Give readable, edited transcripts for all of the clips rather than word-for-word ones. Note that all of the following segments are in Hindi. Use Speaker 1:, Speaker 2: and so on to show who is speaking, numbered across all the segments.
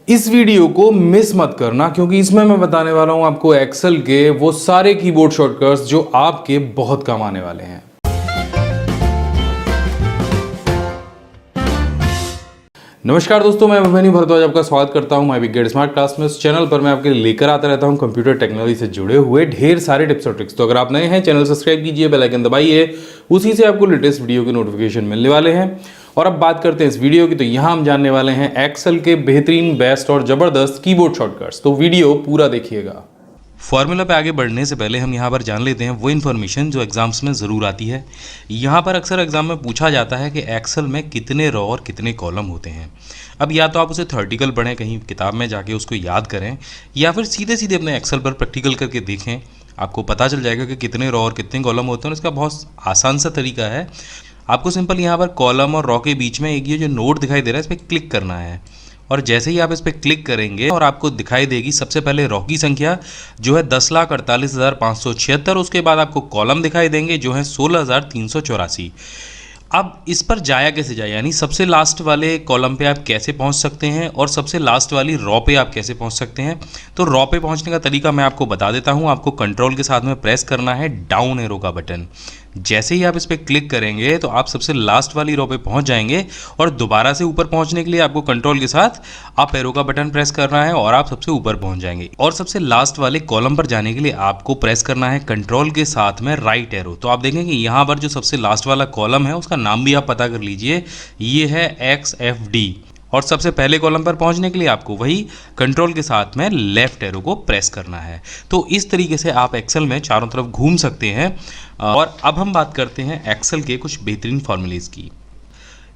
Speaker 1: इस वीडियो को मिस मत करना क्योंकि इसमें मैं बताने वाला हूं आपको एक्सेल के वो सारे कीबोर्ड शॉर्टकट्स जो आपके बहुत काम आने वाले हैं। नमस्कार दोस्तों, मैं अभिमन्यु भारद्वाज आपका स्वागत करता हूं my big gate smart class में। इस चैनल पर मैं आपके लिए लेकर आता रहता हूं कंप्यूटर टेक्नोलॉजी से जुड़े हुए ढेर सारे टिप्स और ट्रिक्स। तो अगर आप नए हैं चैनल सब्सक्राइब कीजिए, बेल आइकन दबाइए, उसी से आपको लेटेस्ट वीडियो के नोटिफिकेशन मिलने वाले हैं। और अब बात करते हैं इस वीडियो की, तो यहाँ हम जानने वाले हैं एक्सेल के बेहतरीन, बेस्ट और जबरदस्त कीबोर्ड शॉर्टकट्स। तो वीडियो पूरा देखिएगा। फॉर्मूला पे आगे बढ़ने से पहले हम यहाँ पर जान लेते हैं वो इन्फॉर्मेशन जो एग्जाम्स में ज़रूर आती है। यहाँ पर अक्सर एग्जाम में पूछा जाता है कि एक्सेल में कितने रो और कितने कॉलम होते हैं। अब या तो आप उसे थ्योरेटिकल पढ़ें, कहीं किताब में जाके उसको याद करें, या फिर सीधे सीधे अपने एक्सेल पर प्रैक्टिकल करके देखें। आपको पता चल जाएगा कि कितने रो और कितने कॉलम होते हैं। इसका बहुत आसान सा तरीका है। आपको सिंपल यहाँ पर कॉलम और रो के बीच में एक ये जो नोट दिखाई दे रहा है, इस पर क्लिक करना है। और जैसे ही आप इस पर क्लिक करेंगे और आपको दिखाई देगी सबसे पहले रो की संख्या जो है 10,48,576। उसके बाद आपको कॉलम दिखाई देंगे जो है 16,384। अब इस पर जाया कैसे जाए, यानी सबसे लास्ट वाले कॉलम पे आप कैसे पहुंच सकते हैं और सबसे लास्ट वाली रो पे आप कैसे पहुंच सकते हैं। तो रो पे पहुंचने का तरीका मैं आपको बता देता हूं। आपको कंट्रोल के साथ में प्रेस करना है डाउन एरो का बटन। जैसे ही आप इस पर क्लिक करेंगे तो आप सबसे लास्ट वाली रो पे पहुंच जाएंगे और दोबारा से ऊपर पहुंचने के लिए आपको कंट्रोल के साथ अप एरो का बटन प्रेस करना है और आप सबसे ऊपर पहुंच जाएंगे। और सबसे लास्ट वाले कॉलम पर जाने के लिए आपको प्रेस करना है कंट्रोल के साथ में राइट एरो। तो आप देखेंगे यहाँ पर जो सबसे लास्ट वाला कॉलम है उसका नाम भी आप पता कर लीजिए, ये है XFD। और सबसे पहले कॉलम पर पहुंचने के लिए आपको वही कंट्रोल के साथ में लेफ्ट एरो को प्रेस करना है। तो इस तरीके से आप एक्सेल में चारों तरफ घूम सकते हैं। और अब हम बात करते हैं एक्सेल के कुछ बेहतरीन फॉर्मूलेज की।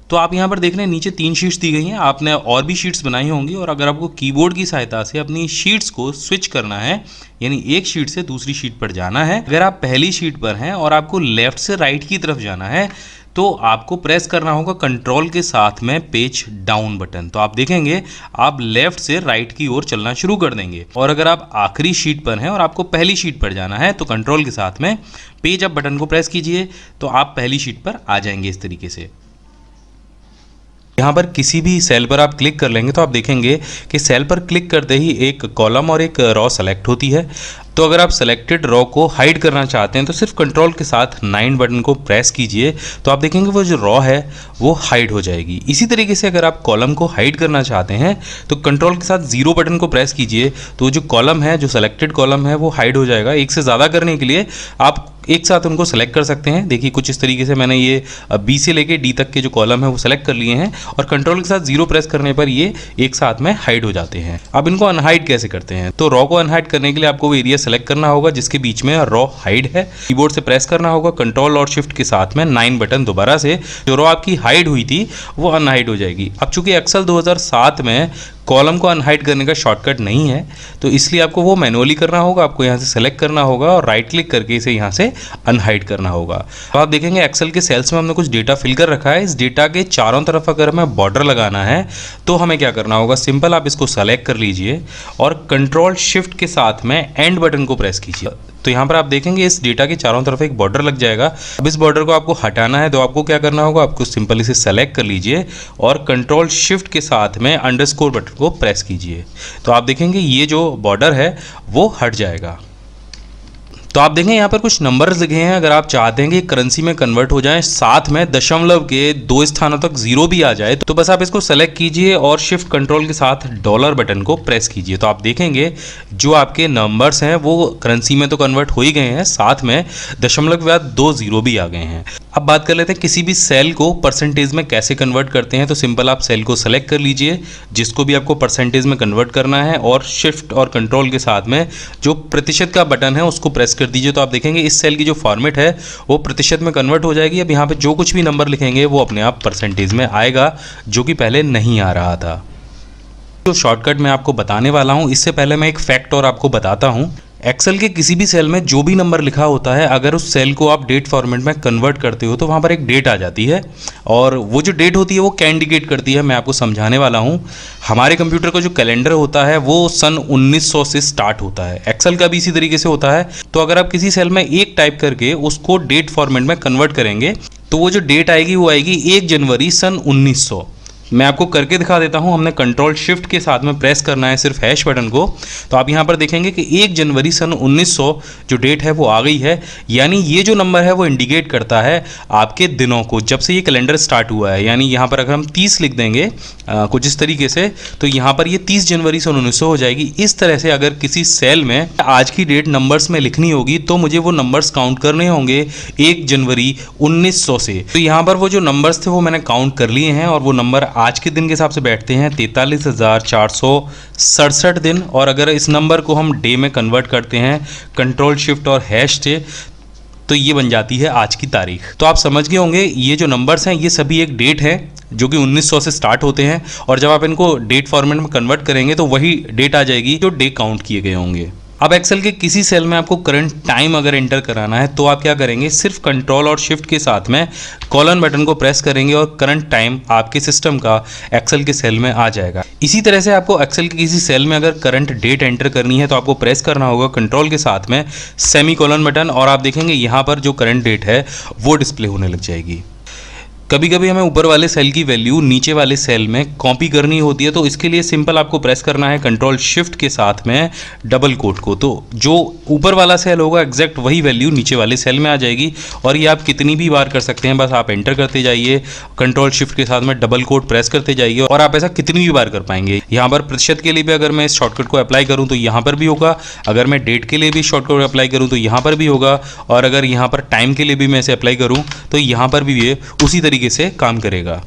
Speaker 1: तो आप यहाँ पर देख रहे हैं नीचे 3 शीट्स दी गई हैं। आपने और भी शीट्स बनाई होंगी, और अगर आपको कीबोर्ड की सहायता से अपनी शीट्स को स्विच करना है, यानी एक शीट से दूसरी शीट पर जाना है, अगर आप पहली शीट पर हैं और आपको लेफ्ट से राइट की तरफ जाना है तो आपको प्रेस करना होगा कंट्रोल के साथ में पेज डाउन बटन। तो आप देखेंगे आप लेफ्ट से राइट की ओर चलना शुरू कर देंगे। और अगर आप आखिरी शीट पर हैं और आपको पहली शीट पर जाना है तो कंट्रोल के साथ में पेज अप बटन को प्रेस कीजिए, तो आप पहली शीट पर आ जाएंगे इस तरीके से। यहाँ पर किसी भी सेल पर आप क्लिक कर लेंगे तो आप देखेंगे कि सेल पर क्लिक करते ही एक कॉलम और एक रो सेलेक्ट होती है। तो अगर आप सेलेक्टेड रो को हाइड करना चाहते हैं तो सिर्फ कंट्रोल के साथ 9 बटन को प्रेस कीजिए, तो आप देखेंगे वो जो रो है वो हाइड हो जाएगी। इसी तरीके से अगर आप कॉलम को हाइड करना चाहते हैं तो कंट्रोल के साथ 0 बटन को प्रेस कीजिए, तो जो कॉलम है, जो सेलेक्टेड कॉलम है, वो हाइड हो जाएगा। एक से ज़्यादा करने के लिए आप एक साथ उनको सेलेक्ट कर सकते हैं। देखिए कुछ इस तरीके से मैंने ये B से लेके D तक के जो कॉलम है वो सेलेक्ट कर लिए हैं, और कंट्रोल के साथ 0 प्रेस करने पर ये एक साथ में हाइड हो जाते हैं। अब इनको अनहाइड कैसे करते हैं, तो रो को अनहाइड करने के लिए आपको वो एरिया सेलेक्ट करना होगा जिसके बीच में रो हाइड है। कीबोर्ड से प्रेस करना होगा कंट्रोल और शिफ्ट के साथ में 9 बटन, दोबारा से जो रो आपकी हाइड हुई थी वो अनहाइड हो जाएगी। अब चूंकि एक्सेल 2007 में कॉलम को अनहाइड करने का शॉर्टकट नहीं है, तो इसलिए आपको वो मैनुअली करना होगा। आपको यहाँ से सेलेक्ट करना होगा और राइट क्लिक करके इसे यहाँ से अनहाइड करना होगा। तो आप देखेंगे एक्सेल के सेल्स में हमने कुछ डेटा फिल कर रखा है। इस डेटा के चारों तरफ अगर हमें बॉर्डर लगाना है तो हमें क्या करना होगा, सिंपल आप इसको सेलेक्ट कर लीजिए और कंट्रोल शिफ्ट के साथ में एंड बटन को प्रेस कीजिए। तो यहाँ पर आप देखेंगे इस डेटा के चारों तरफ एक बॉर्डर लग जाएगा। अब इस बॉर्डर को आपको हटाना है तो आपको क्या करना होगा, आपको सिंपल इसे सेलेक्ट कर लीजिए और कंट्रोल शिफ्ट के साथ में अंडरस्कोर बटन को प्रेस कीजिए। तो आप देखेंगे ये जो बॉर्डर है वो हट जाएगा। तो आप देखें यहाँ पर कुछ नंबर्स लिखे हैं। अगर आप चाहते हैं कि करेंसी में कन्वर्ट हो जाए, साथ में दशमलव के 2 स्थानों तक 0 भी आ जाए, तो बस आप इसको सेलेक्ट कीजिए और शिफ्ट कंट्रोल के साथ डॉलर बटन को प्रेस कीजिए। तो आप देखेंगे जो आपके नंबर्स हैं वो करेंसी में तो कन्वर्ट हो ही गए हैं, साथ में दशमलव के बाद 2 0 भी आ गए हैं। अब बात कर लेते हैं किसी भी सेल को परसेंटेज में कैसे कन्वर्ट करते हैं। तो सिंपल आप सेल को सेलेक्ट कर लीजिए जिसको भी आपको परसेंटेज में कन्वर्ट करना है, और शिफ्ट और कंट्रोल के साथ में जो प्रतिशत का बटन है उसको प्रेस कर दीजिए। तो आप देखेंगे इस सेल की जो फॉर्मेट है वो प्रतिशत में कन्वर्ट हो जाएगी। अब यहाँ पे जो कुछ भी नंबर लिखेंगे वो अपने आप परसेंटेज में आएगा, जो कि पहले नहीं आ रहा था। जो शॉर्टकट मैं आपको बताने वाला हूँ, इससे पहले मैं एक फैक्ट और आपको बताता हूँ। एक्सेल के किसी भी सेल में जो भी नंबर लिखा होता है, अगर उस सेल को आप डेट फॉर्मेट में कन्वर्ट करते हो तो वहाँ पर एक डेट आ जाती है, और वो जो डेट होती है वो क्या इंडिकेट करती है मैं आपको समझाने वाला हूँ। हमारे कंप्यूटर का जो कैलेंडर होता है वो सन 1900 से स्टार्ट होता है। एक्सेल का भी इसी तरीके से होता है। तो अगर आप किसी सेल में 1 टाइप करके उसको डेट फॉर्मेट में कन्वर्ट करेंगे तो वो जो डेट आएगी वो आएगी 1 जनवरी सन 1900। मैं आपको करके दिखा देता हूं। हमने कंट्रोल शिफ्ट के साथ में प्रेस करना है सिर्फ हैश बटन को, तो आप यहां पर देखेंगे कि 1 जनवरी सन 1900 जो डेट है वो आ गई है। यानी ये जो नंबर है वो इंडिकेट करता है आपके दिनों को, जब से ये कैलेंडर स्टार्ट हुआ है। यानी यहां पर अगर हम 30 लिख देंगे कुछ इस तरीके से, तो यहां पर ये 30 जनवरी सन 1900 हो जाएगी। इस तरह से अगर किसी सेल में आज की डेट नंबर्स में लिखनी होगी तो मुझे वो नंबर्स काउंट करने होंगे 1 जनवरी 1900 से। तो यहाँ पर वो जो नंबर्स थे वो मैंने काउंट कर लिए हैं और वो नंबर आज के दिन के हिसाब से बैठते हैं 43,467 दिन। और अगर इस नंबर को हम डे में कन्वर्ट करते हैं कंट्रोल शिफ्ट और हैश से, तो ये बन जाती है आज की तारीख। तो आप समझ गए होंगे ये जो नंबर्स हैं ये सभी एक डेट है जो कि 1900 से स्टार्ट होते हैं, और जब आप इनको डेट फॉर्मेट में कन्वर्ट करेंगे तो वही डेट आ जाएगी जो डे काउंट किए गए होंगे। अब एक्सेल के किसी सेल में आपको करंट टाइम अगर एंटर कराना है तो आप क्या करेंगे, सिर्फ कंट्रोल और शिफ्ट के साथ में कॉलन बटन को प्रेस करेंगे और करंट टाइम आपके सिस्टम का एक्सेल के सेल में आ जाएगा। इसी तरह से आपको एक्सेल के किसी सेल में अगर करंट डेट एंटर करनी है तो आपको प्रेस करना होगा कंट्रोल के साथ में सेमी कॉलन बटन, और आप देखेंगे यहाँ पर जो करंट डेट है वो डिस्प्ले होने लग जाएगी। कभी कभी हमें ऊपर वाले सेल की वैल्यू नीचे वाले सेल में कॉपी करनी होती है, तो इसके लिए सिंपल आपको प्रेस करना है कंट्रोल शिफ्ट के साथ में डबल कोट को, तो जो ऊपर वाला सेल होगा एग्जैक्ट वही वैल्यू नीचे वाले सेल में आ जाएगी। और ये आप कितनी भी बार कर सकते हैं, बस आप एंटर करते जाइए, कंट्रोल शिफ्ट के साथ में डबल कोट प्रेस करते जाइए, और आप ऐसा कितनी भी बार कर पाएंगे। यहाँ पर प्रतिशत के लिए भी अगर मैं इस शॉर्टकट को अप्लाई करूँ तो यहाँ पर भी होगा, अगर मैं डेट के लिए भी शॉर्टकट अप्लाई करूँ तो यहाँ पर भी होगा, और अगर यहाँ पर टाइम के लिए भी मैं इसे अप्लाई करूँ तो यहाँ पर भी ये उसी तरीके से काम करेगा।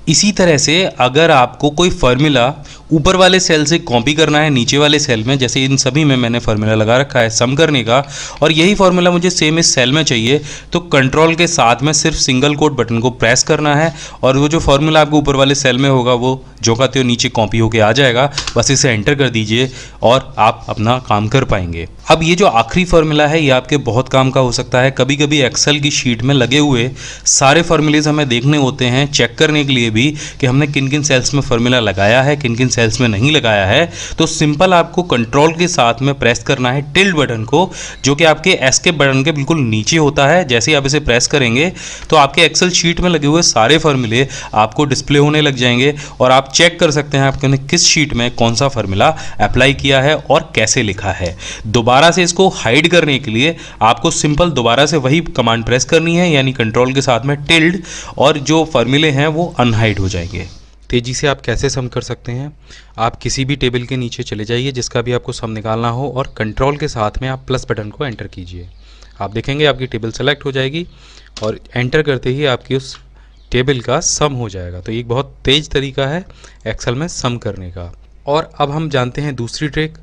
Speaker 1: इसी तरह से अगर आपको कोई फार्मूला ऊपर वाले सेल से कॉपी करना है नीचे वाले सेल में, जैसे इन सभी में मैंने फार्मूला लगा रखा है सम करने का, और यही फार्मूला मुझे सेम इस सेल में चाहिए, तो कंट्रोल के साथ में सिर्फ सिंगल कोट बटन को प्रेस करना है और वो जो फार्मूला आपको ऊपर वाले सेल में होगा वो जो का त्यों नीचे कॉपी होके आ जाएगा। बस इसे एंटर कर दीजिए और आप अपना काम कर पाएंगे। अब ये जो आखिरी फार्मूला है ये आपके बहुत काम का हो सकता है। कभी कभी एक्सेल की शीट में लगे हुए सारे फार्मूलेज हमें देखने होते हैं, चेक करने के लिए भी कि हमने किन किन सेल्स में फार्मूला लगाया है, किन किन सेल्स में नहीं लगाया है। तो सिंपल आपको कंट्रोल के साथ में प्रेस करना है टिल्ड बटन को, जो कि आपके एस्केप बटन के बिल्कुल नीचे होता है। जैसे ही आप इसे प्रेस करेंगे तो आपके एक्सेल शीट में लगे हुए सारे फार्मूले आपको डिस्प्ले होने लग जाएंगे और आप चेक कर सकते हैं आपने किस शीट में कौन सा फार्मूला अप्लाई किया है और कैसे लिखा है। दोबारा से इसको हाइड करने के लिए आपको सिंपल दोबारा से वही कमांड प्रेस करनी है, यानी कंट्रोल के साथ में टिल्ड, और जो फार्मूले हैं वो अनहाइड हो जाएंगे। तेजी से आप कैसे सम कर सकते हैं, आप किसी भी टेबल के नीचे चले जाइए जिसका भी आपको सम निकालना हो, और कंट्रोल के साथ में आप प्लस बटन को एंटर कीजिए। आप देखेंगे आपकी टेबल सेलेक्ट हो जाएगी और एंटर करते ही आपकी उस टेबल का सम हो जाएगा। तो ये एक बहुत तेज़ तरीका है एक्सेल में सम करने का। और अब हम जानते हैं दूसरी ट्रिक।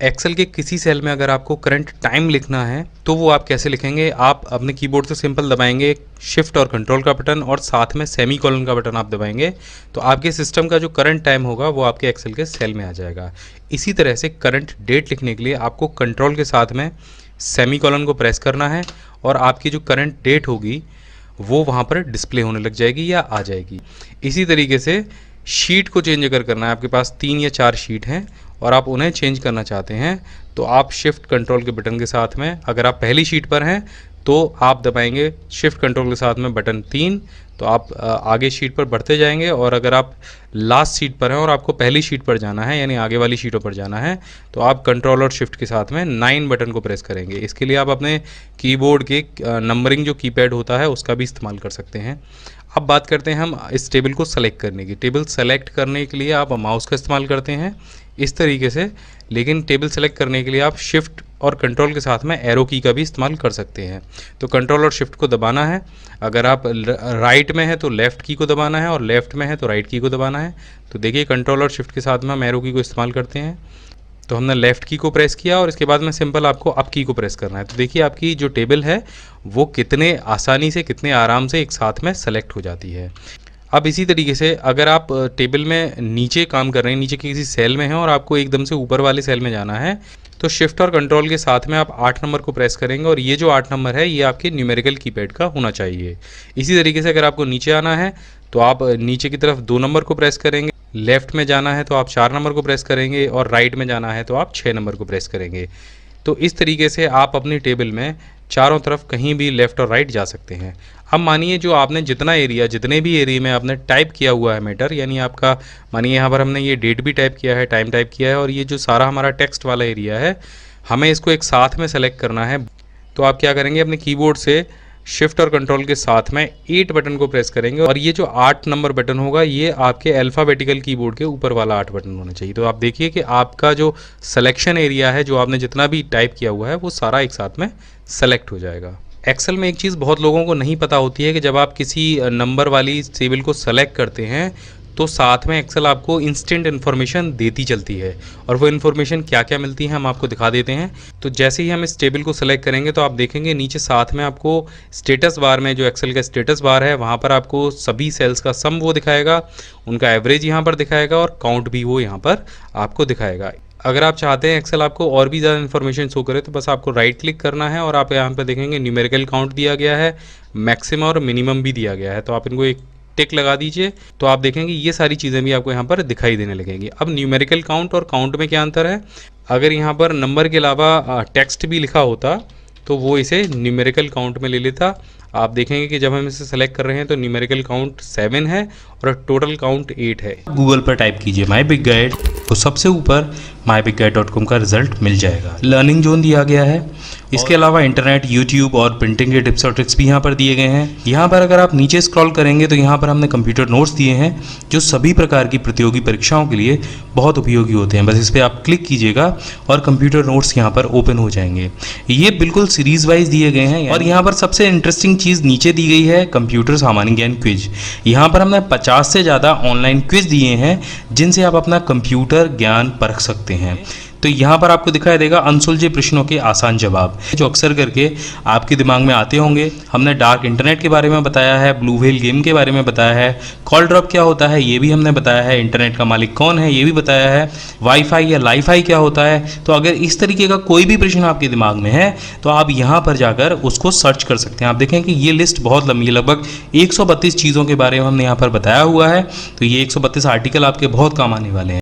Speaker 1: एक्सेल के किसी सेल में अगर आपको करंट टाइम लिखना है तो वो आप कैसे लिखेंगे। आप अपने कीबोर्ड से सिंपल दबाएंगे शिफ्ट और कंट्रोल का बटन और साथ में सेमी कॉलन का बटन आप दबाएंगे, तो आपके सिस्टम का जो करंट टाइम होगा वो आपके एक्सेल के सेल में आ जाएगा। इसी तरह से करंट डेट लिखने के लिए आपको कंट्रोल के साथ में सेमी कॉलन को प्रेस करना है और आपकी जो करंट डेट होगी वो वहाँ पर डिस्प्ले होने लग जाएगी या आ जाएगी। इसी तरीके से शीट को चेंज अगर करना है, आपके पास 3 या 4 शीट हैं और आप उन्हें चेंज करना चाहते हैं, तो आप शिफ्ट कंट्रोल के बटन के साथ में, अगर आप पहली शीट पर हैं तो आप दबाएंगे शिफ्ट कंट्रोल के साथ में बटन 3, तो आप आगे शीट पर बढ़ते जाएंगे। और अगर आप लास्ट शीट पर हैं और आपको पहली शीट पर जाना है यानी आगे वाली शीटों पर जाना है, तो आप कंट्रोल और शिफ्ट के साथ में 9 बटन को प्रेस करेंगे। इसके लिए आप अपने कीबोर्ड के नंबरिंग जो कीपैड होता है उसका भी इस्तेमाल कर सकते हैं। अब बात करते हैं हम इस टेबल को सेलेक्ट करने की। टेबल सेलेक्ट करने के लिए आप माउस का इस्तेमाल करते हैं इस तरीके से, लेकिन टेबल सेलेक्ट करने के लिए आप शिफ्ट और कंट्रोल के साथ में एरो की का भी इस्तेमाल कर सकते हैं। तो कंट्रोल और शिफ्ट को दबाना है, अगर आप राइट में है तो लेफ़्ट की को दबाना है और लेफ़्ट में है तो राइट की को दबाना है। तो देखिए कंट्रोल और शिफ्ट के साथ में हम एरो की को इस्तेमाल करते हैं, तो हमने लेफ़्ट की को प्रेस किया और इसके बाद में सिंपल आपको अप की को प्रेस करना है। तो देखिए आपकी जो टेबल है वो कितने आसानी से, कितने आराम से एक साथ में सेलेक्ट हो जाती है। अब इसी तरीके से अगर आप टेबल में नीचे काम कर रहे हैं, नीचे के किसी सेल में हैं और आपको एकदम से ऊपर वाले सेल में जाना है, तो शिफ्ट और कंट्रोल के साथ में आप 8 नंबर को प्रेस करेंगे और ये जो 8 नंबर है ये आपके न्यूमेरिकल कीपैड का होना चाहिए। इसी तरीके से अगर आपको नीचे आना है तो आप नीचे की तरफ 2 नंबर को प्रेस करेंगे, लेफ़्ट में जाना है तो आप 4 नंबर को प्रेस करेंगे और राइट में जाना है तो आप 6 नंबर को प्रेस करेंगे। तो इस तरीके से आप अपनी टेबल में चारों तरफ कहीं भी लेफ़्ट और राइट जा सकते हैं। अब मानिए जो आपने जितने भी एरिया में आपने टाइप किया हुआ है मैटर, यानी आपका मानिए यहाँ पर हमने ये डेट भी टाइप किया है, टाइम टाइप किया है, और ये जो सारा हमारा टेक्स्ट वाला एरिया है हमें इसको एक साथ में सेलेक्ट करना है। तो आप क्या करेंगे, अपने कीबोर्ड से शिफ्ट और कंट्रोल के साथ में 8 बटन को प्रेस करेंगे, और ये जो 8 नंबर बटन होगा ये आपके अल्फ़ाबेटिकल कीबोर्ड के ऊपर वाला 8 बटन होना चाहिए। तो आप देखिए कि आपका जो सिलेक्शन एरिया है, जो आपने जितना भी टाइप किया हुआ है, वो सारा एक साथ में सेलेक्ट हो जाएगा। एक्सेल में एक चीज़ बहुत लोगों को नहीं पता होती है कि जब आप किसी नंबर वाली टेबल को सेलेक्ट करते हैं तो साथ में एक्सेल आपको इंस्टेंट इन्फॉर्मेशन देती चलती है, और वो इन्फॉर्मेशन क्या क्या मिलती है हम आपको दिखा देते हैं। तो जैसे ही हम इस टेबल को सेलेक्ट करेंगे तो आप देखेंगे नीचे साथ में आपको स्टेटस बार में, जो एक्सेल का स्टेटस बार है, वहाँ पर आपको सभी सेल्स का सम वो दिखाएगा, उनका एवरेज यहाँ पर दिखाएगा, और काउंट भी वो यहाँ पर आपको दिखाएगा। अगर आप चाहते हैं एक्सेल आपको और भी ज़्यादा इन्फॉर्मेशन शो करे तो बस आपको राइट क्लिक करना है, और आप यहाँ पर देखेंगे न्यूमेरिकल काउंट दिया गया है, मैक्सिमम और मिनिमम भी दिया गया है। तो आप इनको एक टिक लगा दीजिए, तो आप देखेंगे ये सारी चीज़ें भी आपको यहाँ पर दिखाई देने लगेंगी। अब न्यूमेरिकल काउंट और काउंट में क्या अंतर है, अगर यहाँ पर नंबर के अलावा टेक्स्ट भी लिखा होता तो वो इसे न्यूमेरिकल काउंट में ले लेता। आप देखेंगे कि जब हम इसे सेलेक्ट कर रहे हैं तो न्यूमेरिकल काउंट 7 है और टोटल काउंट 8 है। गूगल पर टाइप कीजिए माई बिग गाइड, तो सबसे ऊपर myBigGuide.com का रिजल्ट मिल जाएगा। लर्निंग जोन दिया गया है, इसके अलावा इंटरनेट, यूट्यूब और प्रिंटिंग के टिप्स और ट्रिक्स भी यहाँ पर दिए गए हैं। यहाँ पर अगर आप नीचे स्क्रॉल करेंगे तो यहाँ पर हमने कंप्यूटर नोट्स दिए हैं जो सभी प्रकार की प्रतियोगी परीक्षाओं के लिए बहुत उपयोगी होते हैं। बस इस पर आप क्लिक कीजिएगा और कंप्यूटर नोट्स यहाँ पर ओपन हो जाएंगे। ये बिल्कुल सीरीज वाइज दिए गए हैं, और यहाँ पर सबसे इंटरेस्टिंग चीज़ नीचे दी गई है कंप्यूटर सामान्य ज्ञान क्विज। यहाँ पर हमने 50 से ज़्यादा ऑनलाइन क्विज दिए हैं जिनसे आप अपना कंप्यूटर ज्ञान परख सकते हैं। तो यहाँ पर आपको दिखाई देगा अनसुलझे प्रश्नों के आसान जवाब, जो अक्सर करके आपके दिमाग में आते होंगे। हमने डार्क इंटरनेट के बारे में बताया है, ब्लू व्हेल गेम के बारे में बताया है, कॉल ड्रॉप क्या होता है ये भी हमने बताया है, इंटरनेट का मालिक कौन है ये भी बताया है, वाईफाई या लाईफाई क्या होता है। तो अगर इस तरीके का कोई भी प्रश्न आपके दिमाग में है तो आप यहाँ पर जाकर उसको सर्च कर सकते हैं। आप देखें कि ये लिस्ट बहुत लंबी है, लगभग 132 चीज़ों के बारे में हमने यहाँ पर बताया हुआ है। तो ये 132 आर्टिकल आपके बहुत काम आने वाले हैं।